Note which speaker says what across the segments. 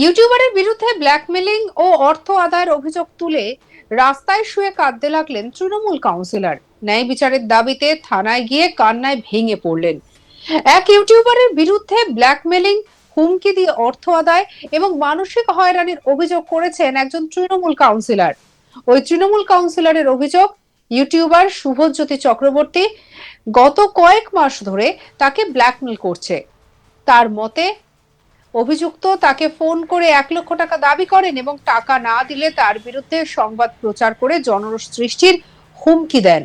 Speaker 1: ইউটিউবারের বিরুদ্ধে ব্ল্যাকমেলিং ও অর্থ আদায়ের অভিযোগ তুলে রাস্তায় শুয়ে কাঁদতে লাগলেন তৃণমূল কাউন্সিলর। ন্যায় বিচারের দাবিতে থানায় গিয়ে কান্নায় ভেঙে পড়লেন। এক ইউটিউবারের বিরুদ্ধে ব্ল্যাকমেলিং, হুমকি দিয়ে অর্থ আদায় এবং মানসিক হয়রানির অভিযোগ করেছেন একজন তৃণমূল কাউন্সিলর। ওই তৃণমূল কাউন্সিলরের অভিযোগ, ইউটিউবার শুভজ্যোতি চক্রবর্তী গত কয়েক মাস ধরে তাকে ব্ল্যাকমেল করছে। তার মতে, অভিযুক্ত তাকে ফোন করে 1 লক্ষ টাকা দাবি করেন এবং টাকা না দিলে তার বিরুদ্ধে সংবাদ প্রচার করে জনরোষ সৃষ্টির হুমকি দেন।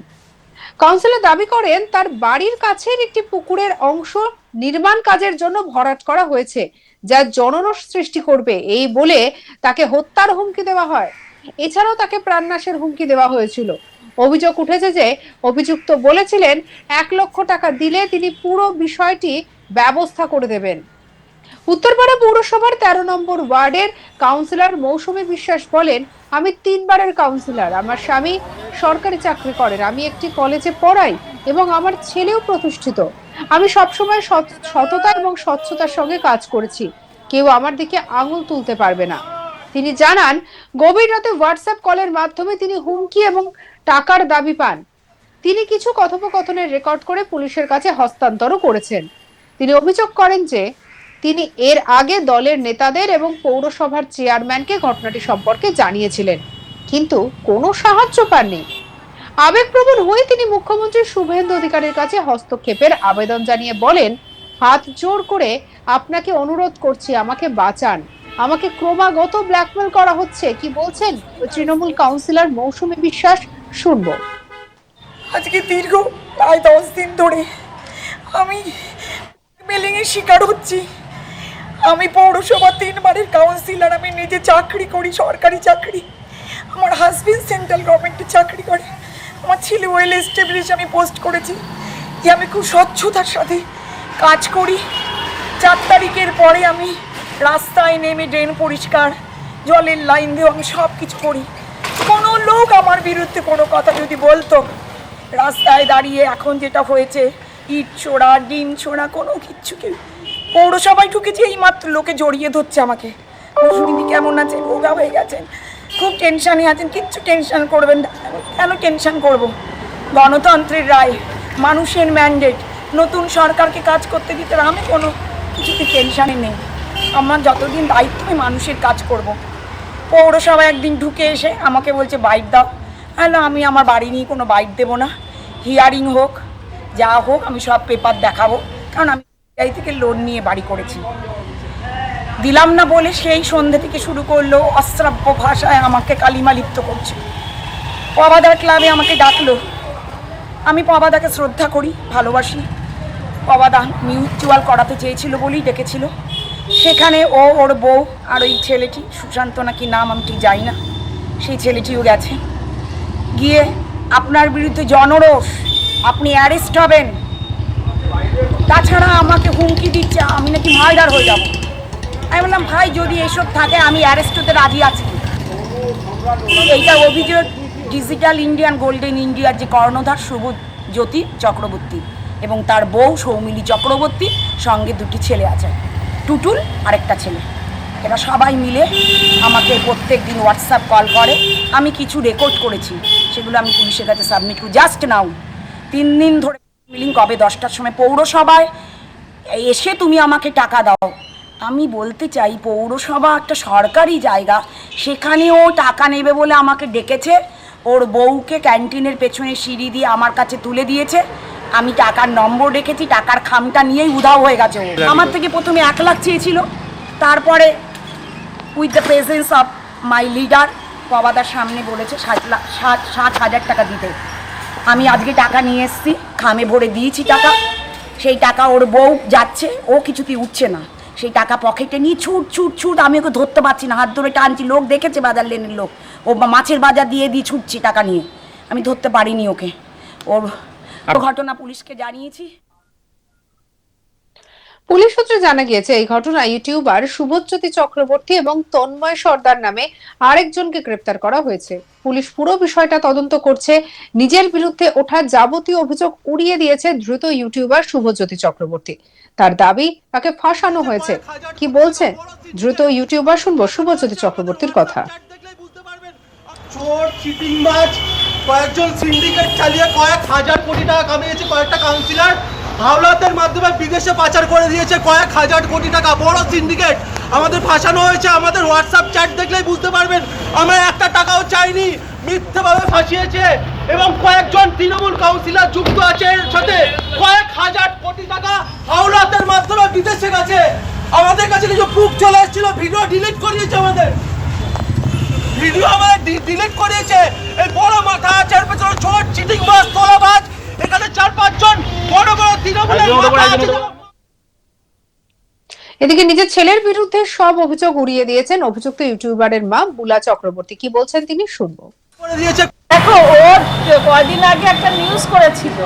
Speaker 1: কাউন্সিলর দাবি করেন তার বাড়ির কাছের একটি পুকুরের অংশ নির্মাণ কাজের জন্য ভরাট করা হয়েছে, যা জনরোষ সৃষ্টি করবে এই বলে তাকে হত্যার হুমকি দেওয়া হয়। এছাড়াও তাকে প্রাণনাশের হুমকি দেওয়া হয়েছিল। অভিযোগ উঠেছে যে অভিযুক্ত বলেছিলেন 1 লক্ষ টাকা দিলে তিনি পুরো বিষয়টি ব্যবস্থা করে দেবেন। উত্তরপাড়া পৌরসভার 13 নম্বর ওয়ার্ডের কাউন্সিলর মৌসুমী বিশ্বাস বলেন, আমি 3বারের কাউন্সিলর। আমার স্বামী সরকারি চাকরি করেন, আমি একটি কলেজে পড়াই এবং আমার ছেলেও প্রতিষ্ঠিত। আমি সবসময় সততা এবং স্বচ্ছতার সঙ্গে কাজ করেছি। কেউ আমার দিকে আঙুল তুলতে পারবে না। তিনি জানান, গভীর রাতে হোয়াটসঅ্যাপ কলের মাধ্যমে তিনি হুমকি এবং টাকার দাবি পান। তিনি কিছু কথোপকথনের রেকর্ড করে পুলিশের কাছে হস্তান্তরও করেছেন। তিনি অভিযোগ করেন যে তিনি এর আগে দলের নেতাদের এবং পৌরসভার চেয়ারম্যানকে ঘটনাটি সম্পর্কে জানিয়েছিলেন, কিন্তু কোনো সাহায্য পাননি। আবেগপ্রবণ হয়ে তিনি মুখ্যমন্ত্রী শুভেন্দু অধিকারীর কাছে হস্তক্ষেপের আবেদন জানিয়ে বলেন, হাত জোড় করে আপনাকে অনুরোধ করছি, আমাকে বাঁচান। আমাকে ক্রমাগত ব্ল্যাকমেল করা হচ্ছে। কি বলছেন তৃণমূল কাউন্সিলর মৌসুমী বিশ্বাস, শুনবো।
Speaker 2: আজকে দীর্ঘ প্রায় 10 দিন ধরে আমি ব্ল্যাকমেলিংয়ের শিকার হচ্ছি। আমি পৌরসভা 3বারের কাউন্সিলর। আমি নিজে চাকরি করি, সরকারি চাকরি। আমার হাজবেন্ড সেন্ট্রাল গভর্নমেন্টে চাকরি করে। আমার ছেলে ওয়েল এস্টাবলিশ। আমি পোস্ট করেছি যে আমি খুব স্বচ্ছতার সাথে কাজ করি। 4 তারিখের পরে আমি রাস্তায় নেমে ড্রেন পরিষ্কার, জলের লাইন দিয়ে আমি সব কিছু করি। কোনো লোক আমার বিরুদ্ধে কোনো কথা যদি বলতো, রাস্তায় দাঁড়িয়ে এখন যেটা হয়েছে, ইট ছোড়া, ডিম ছোড়া, কোনো কিচ্ছু কেউ। পৌরসভায় ঢুকেছি, এই মাত্র লোকে জড়িয়ে ধরছে আমাকে। মৌসুমীদি কেমন আছেন? রোগা হয়ে গেছেন, খুব টেনশানে আছেন। কিচ্ছু টেনশন করবেন না। কেন টেনশন করব? গণতন্ত্রের রায়, মানুষের ম্যান্ডেট, নতুন সরকারকে কাজ করতে দিতে আমি কোনো কিছুতে টেনশানে নেই। আমার যতদিন দায়িত্ব, আমি মানুষের কাজ করব। পৌরসভা একদিন ঢুকে এসে আমাকে বলছে বাইট দাও। না, আমি আমার বাড়ি নিয়ে কোনো বাইট দেবো না। হিয়ারিং হোক, যা হোক, আমি সব পেপার দেখাবো। কারণ আমি এই থেকে লোন নিয়ে বাড়ি করেছি। দিলাম না বলে সেই সন্ধ্যে থেকে শুরু করলো অশ্রাব্য ভাষায় আমাকে কালিমা লিপ্ত করছে। পবাদার ক্লাবে আমাকে ডাকলো। আমি পবাদাকে শ্রদ্ধা করি, ভালোবাসি। পবাদা মিউচুয়াল করাতে চেয়েছিল বলেই ডেকেছিল। সেখানে ওর বউ আর ওই ছেলেটি, সুশান্ত নাকি নাম, আমি ঠিক যাই না, সেই ছেলেটিও গেছে। গিয়ে আপনার বিরুদ্ধে জনরোষ, আপনি অ্যারেস্ট হবেন। তাছাড়া আমাকে হুমকি দিচ্ছে আমি নাকি মার্ডার হয়ে যাব। আমি বললাম, ভাই যদি এসব থাকে আমি অ্যারেস্ট হতে রাজি আছি। এইটা অভিযোগ ডিজিটাল ইন্ডিয়ান গোল্ডেন ইন্ডিয়ার যে কর্ণধার শুভজ্যোতি চক্রবর্তী এবং তার বউ সৌমিলি চক্রবর্তী, সঙ্গে 2টি ছেলে আছে, টুটুল আর একটা ছেলে। এরা সবাই মিলে আমাকে প্রত্যেক দিন হোয়াটসঅ্যাপ কল করে। আমি কিছু রেকর্ড করেছি, সেগুলো আমি পুলিশের কাছে সাবমিট করি। জাস্ট নাও 3 দিন ধরে মিলিং, কবে 10টার সময় পৌরসভায় এসে তুমি আমাকে টাকা দাও। আমি বলতে চাই, পৌরসভা একটা সরকারি জায়গা, সেখানেও টাকা নেবে বলে আমাকে ডেকেছে। ওর বউকে ক্যান্টিনের পেছনে সিঁড়ি দিয়ে আমার কাছে তুলে দিয়েছে। আমি টাকার নম্বর রেখেছি, টাকার খামটা নিয়েই উধাও হয়ে গেছে। আমার থেকে প্রথমে 1 লাখ চেয়েছিল, তারপরে with the presence of my leader পবাদার সামনে বলেছে 60,000 টাকা দিতে। আমি আজকে টাকা নিয়ে এসেছি, খামে ভরে দিয়েছি টাকা। সেই টাকা ওর বউ যাচ্ছে, ও কিছুতেই উঠছে না। সেই টাকা পকেটে নিয়ে ছুট ছুট ছুট, আমি ওকে ধরতে পারছি না, হাত ধরে টানছি। লোক দেখেছে, বাজার লেনের লোক, ও মাছের বাজার দিয়ে ছুটছি টাকা নিয়ে। আমি ধরতে পারিনি ওকে। ওর ঘটনা পুলিশকে জানিয়েছি।
Speaker 1: পুলিশ সূত্রে জানা গিয়েছে এই ঘটনায় ইউটিউবার শুভজ্যোতি চক্রবর্তী এবং তন্ময় সর্দার নামে আরেকজনকে গ্রেপ্তার করা হয়েছে। পুলিশ পুরো বিষয়টা তদন্ত করছে। নিজের বিরুদ্ধে ওঠা যাবতীয় অভিযোগ উড়িয়ে দিয়েছে ধৃত ইউটিউবার শুভজ্যোতি চক্রবর্তী। তার দাবি তাকে ফাঁসানো হয়েছে। কি বলছে ধৃত ইউটিউবার, শুনবো শুভজ্যোতি চক্রবর্তীর কথা।
Speaker 3: চোর, চিটিংবাজ, কয়েকজন সিন্ডিকেট চালিয়ে কয়েক হাজার কোটি টাকা কামিয়েছে, কয়েকটা কাউন্সিলর হাওলাতের মাধ্যমে বিদেশে পাচার করে দিয়েছে কয়েক হাজার কোটি টাকা। বড় সিন্ডিকেট আমাদের ফাঁসানো হয়েছে। আমাদের হোয়াটসঅ্যাপ চ্যাট দেখলেই বুঝতে পারবেন আমরা একটা টাকাও চাইনি, মিথ্যেভাবে ফাঁসিয়েছে। এবং কয়েকজন তৃণমূল কাউন্সিলর যুক্ত আছে এর সাথে। কয়েক হাজার কোটি টাকা হাওলাতের মাধ্যমে বিদেশে গেছে। আমাদের কাছে কিছু প্রুফ চলে এসেছিল, ভিডিও ডিলিট করিয়েছে, আমাদের ভিডিও আমাদের ডিলিট করিয়েছে। এই বড় মাথা আছে, এর পেছনে ছোট চিটিংবাজ, তোলাবাজ, এখানে 4-5 জন বড় বড় তৃণমূলের মাথা আছে।
Speaker 1: এদিকে নিজের ছেলের বিরুদ্ধে সব অভিযোগ উড়িয়ে দিয়েছেন অভিযুক্ত ইউটিউবারের মা বুলা চক্রবর্তী। কি বলছেন তিনি, শুনবো।
Speaker 4: দেখো, ও কয়দিন আগে একটা নিউজ করেছিল,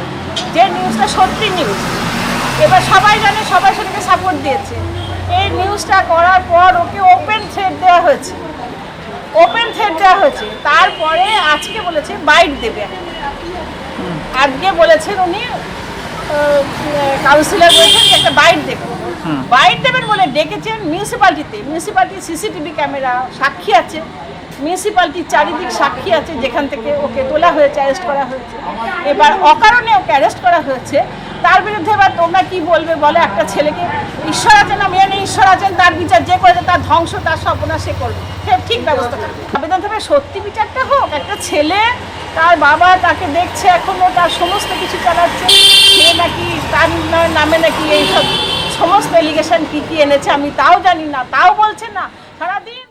Speaker 4: যে নিউজটা সত্যি নিউজ। এবার সবাই জানে, সবাই সেটাকে সাপোর্ট দিয়েছে। এই নিউজটা করার পর ওকে ওপেন থ্রেড দেওয়া হয়েছে। তারপরে আজকে বলেছে বাইট দেবে। আজকে বলেছেন উনি, কাউন্সিলর বলেছেন যে একটা বাইট দেবেন বলে ডেকেছেন মিউনিসিপ্যালিটি সিসিটিভি ক্যামেরা সাক্ষী আছে, মিউনিসিপ্যালিটির চারিদিক সাক্ষী আছে, যেখান থেকে ওকে তোলা হয়েছে, অ্যারেস্ট করা হয়েছে। এবার অকারণে ওকে অ্যারেস্ট করা হয়েছে। তার বিরুদ্ধে এবার তোমরা কি বলবে বলে? একটা ছেলেকে ঈশ্বর আছেন, আমি জানি ঈশ্বর আছেন, তার বিচার যে করেছে তার ধ্বংস, তার সর্বনাশ সে করবে, সে ঠিক ব্যবস্থা করবে। আবেদন থেকে সত্যি বিচারটা হোক। একটা ছেলে, তার বাবা তাকে দেখছে, এখনো তার সমস্ত কিছু চালাচ্ছে, সে নাকি তার নামে নাকি এইসব সমস্ত এলিগেশন কি এনেছে আমি তাও জানি না, তাও বলছে না। সারাদিন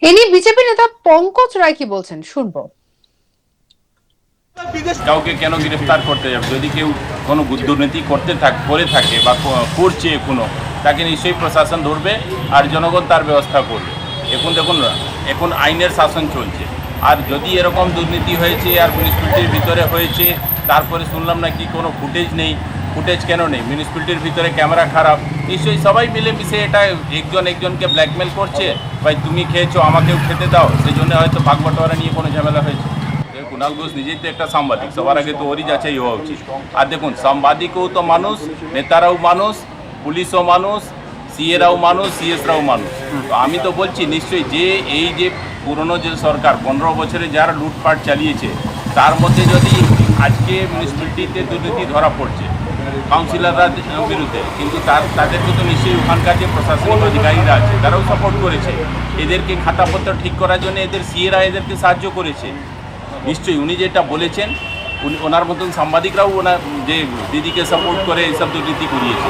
Speaker 1: এ নিয়ে বিজেপি নেতা পঙ্কজ রায় কি বলছেন, শুনবো।
Speaker 5: কাউকে কেন গ্রেফতার করতে যাবে? যদি কেউ কোনো দুর্নীতি করে থাকে বা করছে এখনো, তাকে নিশ্চয়ই প্রশাসন ধরবে আর জনগণ তার ব্যবস্থা করবে। এখন দেখুন, এখন আইনের শাসন চলছে। আর যদি এরকম দুর্নীতি হয়েছে আর মিউনিসিপ্যালিটির ভিতরে হয়েছে, তারপরে শুনলাম নাকি কোনো ফুটেজ নেই। ফুটেজ কেন নেই? মিউনিসিপ্যালিটির ভিতরে ক্যামেরা খারাপ, নিশ্চয়ই সবাই মিলেমিশে এটা একজনকে ব্ল্যাকমেল করছে, ভাই তুমি খেয়েছো আমাকেও খেতে দাও, সেই জন্য হয়তো ভাগ বাটোয়ারা নিয়ে কোনো ঝামেলা হয়েছে। কুণাল ঘোষ নিজেই তো একটা সাংবাদিক, সবার আগে তো ওরই যাচাই হওয়া উচিত। আর দেখুন, সাংবাদিকও তো মানুষ, নেতারাও মানুষ, পুলিশও মানুষ, সিএরাও মানুষ, সিএসরাও মানুষ। তো আমি তো বলছি নিশ্চয়ই যে এই যে পুরনো যে সরকার 15 বছরে যারা লুটপাট চালিয়েছে, তার মধ্যে যদি আজকে মিউনিসিপ্যালিটিতে দুর্নীতি ধরা পড়ছে কাউন্সিলররা বিরুদ্ধে, কিন্তু তাদেরকে তো নিশ্চয়ই ওখানকার যে প্রশাসনিক অধিকারীরা আছে তারাও সাপোর্ট করেছে। এদেরকে খাতাপত্র ঠিক করার জন্য এদের সিএরা এদেরকে সাহায্য করেছে। নিশ্চয়ই উনি যেটা বলেছেন, ওনার মতন সাংবাদিকরাও ওনার যে দিদিকে সাপোর্ট করে এইসব দুর্নীতি করিয়েছে,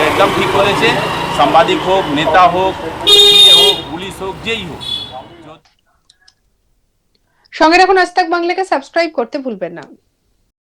Speaker 5: একদম ঠিক বলেছে। সাংবাদিক হোক, নেতা হোক, সিএ হোক, পুলিশ হোক, যেই হোক।
Speaker 1: সঙ্গে রাখুন আজ তাক বাংলাকে, সাবস্ক্রাইব করতে ভুলবেন না।